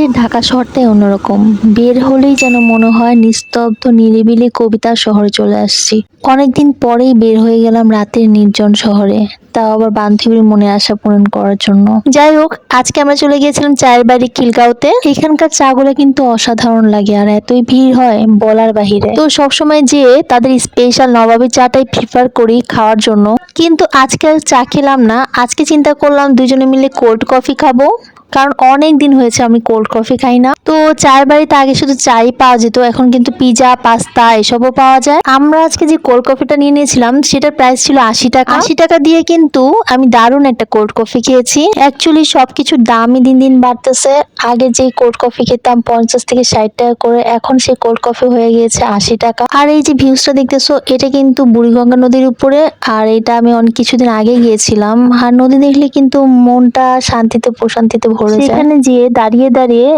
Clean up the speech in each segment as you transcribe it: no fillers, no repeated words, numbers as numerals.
রাতের ঢাকা শহরটাই অন্যরকম। বের হলেই যেন মনে হয় নিস্তব্ধ নিরিবিলি কবিতার শহরে চলে আসছি। অনেকদিন পরেই বের হয়ে গেলাম রাতের নির্জন শহরে, তাও আবার বান্ধবীর মনে আশা পূরণ করার জন্য। যাই হোক, আজকে আমরা চলে গিয়েছিলাম চায়ের বাড়ি খিলগাঁওতে। এখানকার চাগুলো কিন্তু অসাধারণ লাগে, আর এতই ভিড় হয় বলার বাহিরে। তো সবসময় যেয়ে তাদের স্পেশাল নবাবী চাটাই প্রিফার করি খাওয়ার জন্য, কিন্তু আজকে আর চা খেলাম না। আজকে চিন্তা করলাম দুজনে মিলে কোল্ড কফি খাবো, কারণ অনেক দিন হয়েছে আমি কোল্ড কফি খাই না। তো চায়ের বাড়িতে আগে শুধু চাই পাওয়া যেত, এখন কিন্তু পিজা পাস্তা এসবও পাওয়া যায়। আমরা আজকে যে কোল্ড কফিটা নিয়ে নিয়েছিলাম সেটার প্রাইস ছিল 80 টাকা। 80 টাকা দিয়ে কিন্তু আমি দারুণ একটা কোল্ড কফি খেয়েছি। অ্যাকচুয়ালি সবকিছুর দামই দিন দিন বাড়তেছে। আগে যে কোল্ড কফি খেতাম 50 থেকে 60 টাকা করে, এখন সেই কোল্ড কফি হয়ে গিয়েছে 80 টাকা। আর এই যে ভিউজটা দেখতেছো, এটা কিন্তু বুড়িগঙ্গা নদীর উপরে, আর এটা আমি অনেক কিছুদিন আগে গিয়েছিলাম। আর নদী দেখলে কিন্তু মনটা শান্তিতে প্রশান্তিতে ভরে যায়। সেখানে যেয়ে দাঁড়িয়ে দাঁড়িয়ে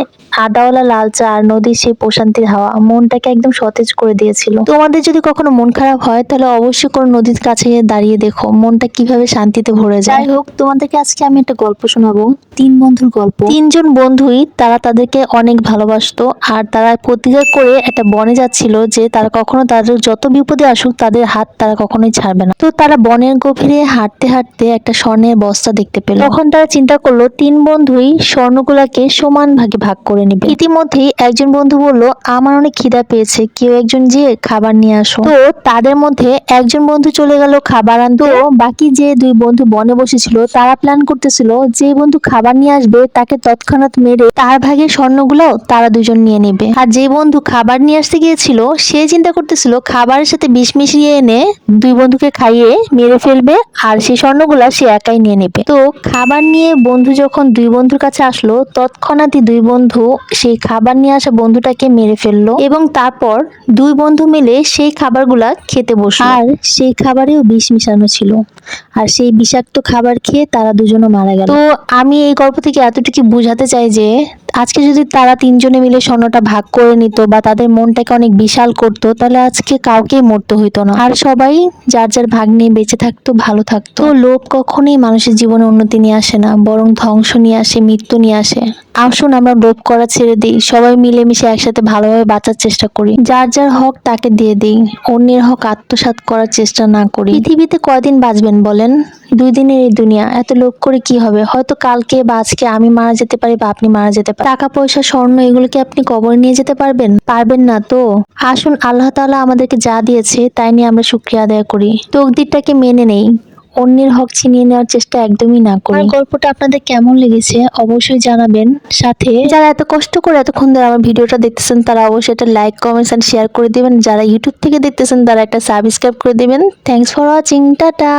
আদাওয়ালা লাল চা আর নদীর সেই প্রশান্তির হাওয়া মনটাকে একদম সতেজ করে দিয়েছিল। তোমাদের যদি কখনো মন খারাপ হয় তাহলে অবশ্যই কোনো নদীর কাছে গিয়ে দাঁড়িয়ে দেখো মনটা কিভাবে শান্তিতে ভরে যায়। যাই হোক, তোমাদেরকে আজকে আমি একটা গল্প শোনাবো, তিন বন্ধুর গল্প। তিনজন বন্ধুই তারা তাদেরকে অনেক ভালোবাসতো, আর তারা প্রতিজ্ঞা করে একটা বনে যাচ্ছিল যে তারা কখনো তাদের যত বিপদে আসুক তাদের হাত তারা কখনোই ছাড়বে না। তো তারা বনের গভীরে হাঁটতে হাঁটতে একটা স্বর্ণের বস্তা দেখতে পেল। তখন তারা চিন্তা করলো তিন বন্ধুই স্বর্ণগুলাকে সমান ভাগে ভাগ করে নেবে। ইতিমধ্যেই একজন বন্ধু বলল, আমার অনেক খিদা পেয়েছে, কেউ একজন যে খাবার নিয়ে আসো। তো তাদের মধ্যে একজন বন্ধু চলে গেল খাবার আনতে। বাকি যে দুই বন্ধু বনে বসেছিল তারা প্ল্যান করতেছিল যে বন্ধু খাবার নিয়ে আসবে তাকে তৎক্ষণাৎ মেরে তার ভাগের স্বর্ণগুলো তারা দুজন নিয়ে নেবে। আর যে বন্ধু খাবার নিয়ে আসতে গিয়েছিল সে চিন্তা করতেছিল খাবারের সাথে বিষ মিশিয়ে এনে দুই বন্ধুকে খাইয়ে মেরে ফেলবে, আর সেই স্বর্ণগুলা সে একাই নিয়ে নেবে। তো খাবার নিয়ে বন্ধু যখন দুই বন্ধুর কাছে আসলো, তৎক্ষণাৎই দুই বন্ধু সেই খাবার নিয়ে আসা বন্ধুটাকে মেরে ফেললো, এবং তারপর দুই বন্ধু মিলে সেই খাবারগুলা খেতে বসলো। আর সেই খাবারেও বিষ মিশানো ছিল, আর সেই বিষাক্ত খাবার খেয়ে তারা দুজনও মারা গেল। তো আমি এই গল্প থেকে এতটুকু বোঝাতে চাই যে আজকে যদি তারা তিনজনে মিলে স্বর্ণটা ভাগ করে নিত বা তাদের মনটাকে অনেক বিশাল করতো, তাহলে আজকে কাউকেই মরতে হইতো না, আর সবাই যার যার ভাগ নিয়ে বেঁচে থাকতো, ভালো থাকতো। তো লোভ কখনোই মানুষের জীবনে উন্নতি নিয়ে আসে না, বরং ধ্বংস নিয়ে আসে, মৃত্যু নিয়ে আসে। আসুন আমরা লোভ করা ছেড়ে দিই, সবাই মিলেমিশে একসাথে ভালোভাবে বাঁচার চেষ্টা করি, যার যার হক তাকে দিয়ে দিই, অন্যের হক আত্মসাৎ করার চেষ্টা না করি। পৃথিবীতে কয়দিন বাঁচবেন বলেন? 2 দিনের এই দুনিয়া, এত লোভ করে কি হবে? হয়তো কালকে বা আজকে আমি মারা যেতে পারি বা আপনি মারা যেতে পারেন। টাকা পয়সা স্বর্ণ এগুলো কি আপনি কবরে নিয়ে যেতে পারবেন? পারবেন না। তো আসুন আল্লাহ তাআলা আমাদেরকে যা দিয়েছে তাই নিয়ে আমরা শুকরিয়া আদায় করি, তকদিরটাকে মেনে নেই, অন্যের হক ছিনিয়ে নেওয়ার চেষ্টা একদমই না করি। আর গল্পটা আপনাদের কেমন লেগেছে অবশ্যই জানাবেন। সাথে যারা এত কষ্ট করে এতক্ষণ ধরে আমার ভিডিওটা দেখতেছেন তারা অবশ্যই একটা লাইক কমেন্টস এন্ড শেয়ার করে দিবেন। যারা ইউটিউব থেকে দেখতেছেন তারা একটা সাবস্ক্রাইব করে দিবেন। Thanks for watching, tata.